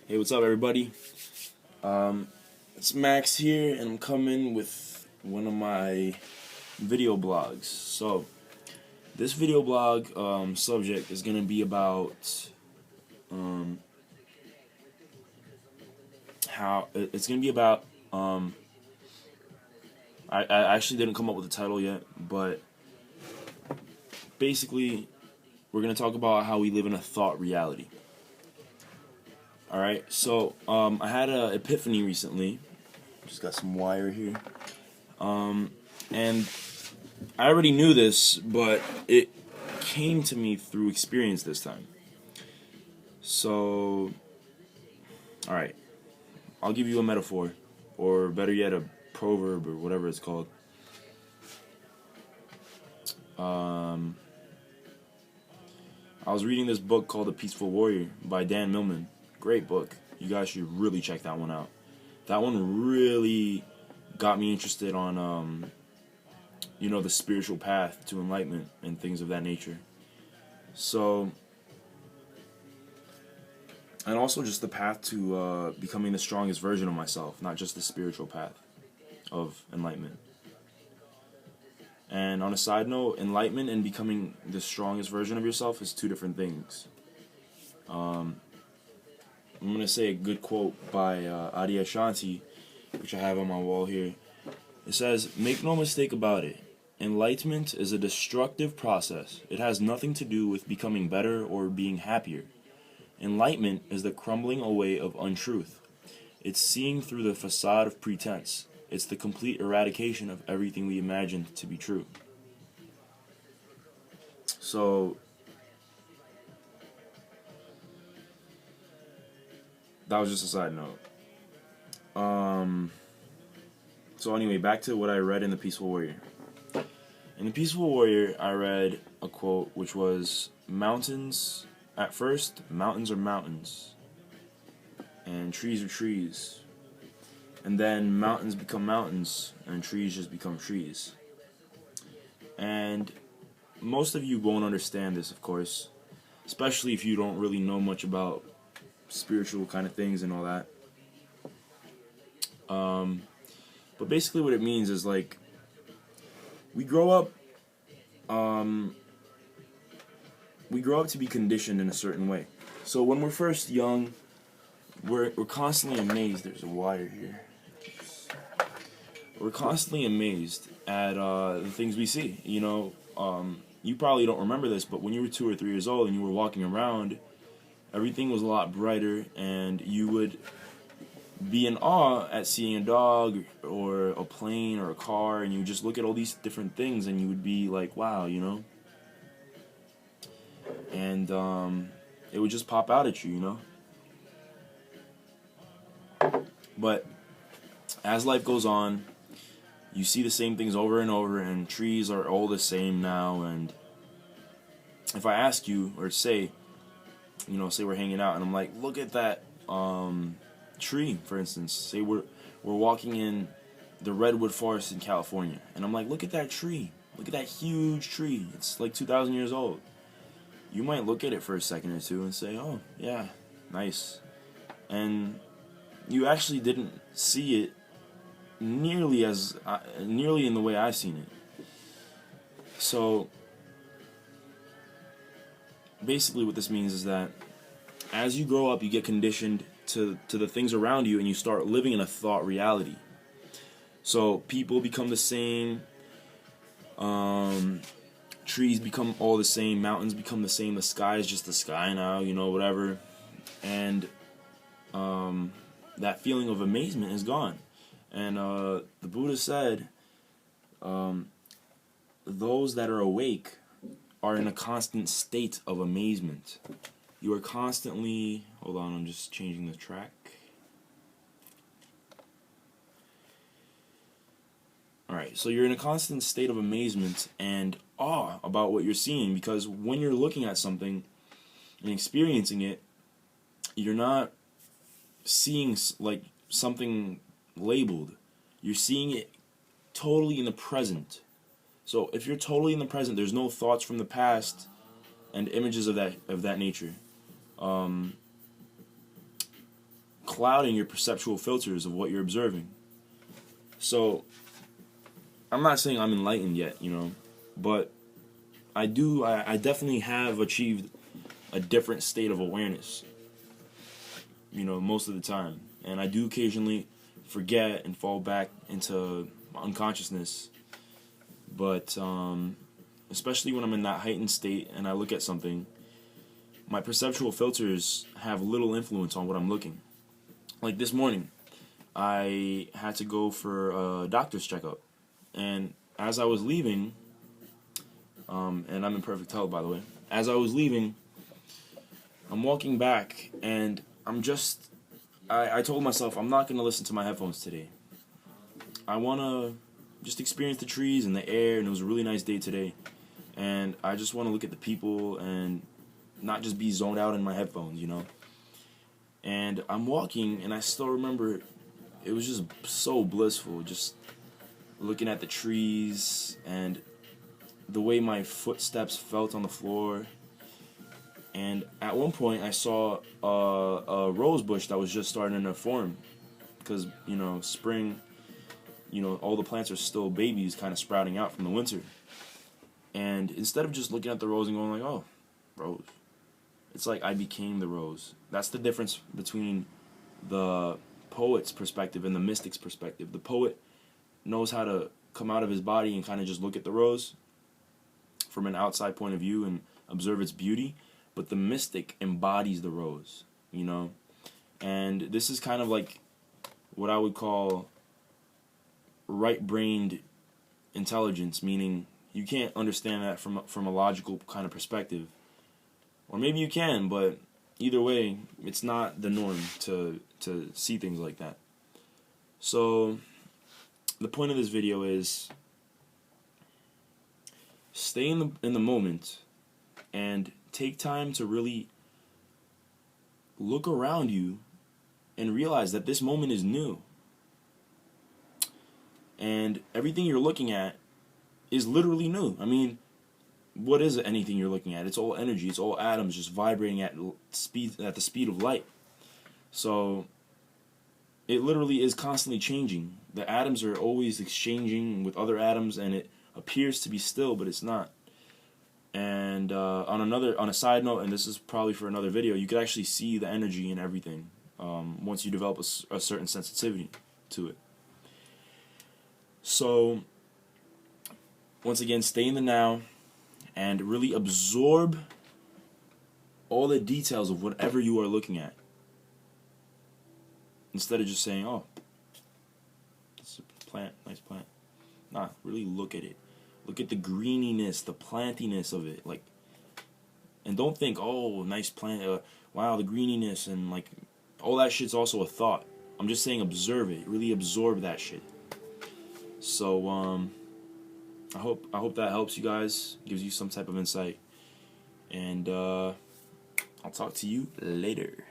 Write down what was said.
Hey, what's up, everybody? It's Max here, and I'm coming with one of my video blogs. So, this video blog subject is gonna be about how it's gonna be about. I actually didn't come up with the title yet, but basically, we're gonna talk about how we live in a thought reality. All right, so I had an epiphany recently. Just got some wire here, and I already knew this, but it came to me through experience this time. So, all right, I'll give you a metaphor, or better yet, a proverb, or whatever it's called. I was reading this book called The Peaceful Warrior by Dan Millman. Great book. You guys should really check that one out. That one really got me interested on, the spiritual path to enlightenment and things of that nature. So, and also just the path to becoming the strongest version of myself, not just the spiritual path of enlightenment. And on a side note, enlightenment and becoming the strongest version of yourself is two different things. I'm going to say a good quote by Adi Ashanti, which I have on my wall here. It says, "Make no mistake about it. Enlightenment is a destructive process. It has nothing to do with becoming better or being happier. Enlightenment is the crumbling away of untruth. It's seeing through the facade of pretense. It's the complete eradication of everything we imagined to be true." So, that was just a side note. So anyway, back to what I read in The Peaceful Warrior. In The Peaceful Warrior, I read a quote which was, mountains are mountains, and trees are trees. And then mountains become mountains, and trees just become trees. And most of you won't understand this, of course, especially if you don't really know much about spiritual kind of things and all that. But basically what it means is, like, we grow up to be conditioned in a certain way. So when we're first young, we're constantly amazed. There's a wire here. We're constantly amazed at the things we see. You probably don't remember this, but when you were 2 or 3 years old and you were walking around, everything was a lot brighter, and you would be in awe at seeing a dog or a plane or a car, and you would just look at all these different things, and you would be like, wow, and it would just pop out at you, But as life goes on, you see the same things over and over, and trees are all the same now. And if I ask you, or say we're hanging out, and I'm like, look at that tree, for instance. Say we're walking in the redwood forest in California, and I'm like, look at that tree. Look at that huge tree. It's like 2,000 years old. You might look at it for a second or two and say, oh, yeah, nice. And you actually didn't see it nearly in the way I've seen it. So basically what this means is that as you grow up, you get conditioned to the things around you, and you start living in a thought reality. So people become the same, trees become all the same, mountains become the same, the sky is just the sky now, whatever. And that feeling of amazement is gone. And the Buddha said, those that are awake are in a constant state of amazement. You are constantly... Hold on, I'm just changing the track. Alright, so you're in a constant state of amazement and awe about what you're seeing, because when you're looking at something and experiencing it, you're not seeing like something labeled. You're seeing it totally in the present. So if you're totally in the present, there's no thoughts from the past and images of that nature. clouding your perceptual filters of what you're observing. So, I'm not saying I'm enlightened yet, you know, but I definitely have achieved a different state of awareness, you know, most of the time. And I do occasionally forget and fall back into unconsciousness. But especially when I'm in that heightened state and I look at something, my perceptual filters have little influence on what I'm looking. Like this morning, I had to go for a doctor's checkup. And as I was leaving, and I'm in perfect health, by the way, as I was leaving, I'm walking back, and I told myself, I'm not going to listen to my headphones today. I want to just experience the trees and the air, and it was a really nice day today. And I just want to look at the people and not just be zoned out in my headphones, you know. And I'm walking, and I still remember it was just so blissful, just looking at the trees and the way my footsteps felt on the floor. And at one point, I saw a rose bush that was just starting to form, because, you know, spring, you know, all the plants are still babies kind of sprouting out from the winter. And instead of just looking at the rose and going like, oh, rose, it's like I became the rose. That's the difference between the poet's perspective and the mystic's perspective. The poet knows how to come out of his body and kind of just look at the rose from an outside point of view and observe its beauty, but the mystic embodies the rose, you know. And this is kind of like what I would call right-brained intelligence, meaning you can't understand that from a logical kind of perspective. Or maybe you can, but either way, it's not the norm to see things like that. So, the point of this video is stay in the moment and take time to really look around you and realize that this moment is new. And everything you're looking at is literally new. I mean, what is anything you're looking at? It's all energy. It's all atoms just vibrating at the speed of light. So it literally is constantly changing. The atoms are always exchanging with other atoms, and it appears to be still, but it's not. And on a side note, and this is probably for another video, you could actually see the energy in everything once you develop a certain sensitivity to it. So once again, stay in the now and really absorb all the details of whatever you are looking at, instead of just saying, oh, it's a plant, nice plant. Nah, really look at it. Look at the greeniness, the plantiness of it, like, and don't think, oh, nice plant, wow, the greeniness, and like, all that shit's also a thought. I'm just saying observe it, really absorb that shit. So, I hope that helps you guys, gives you some type of insight, and I'll talk to you later.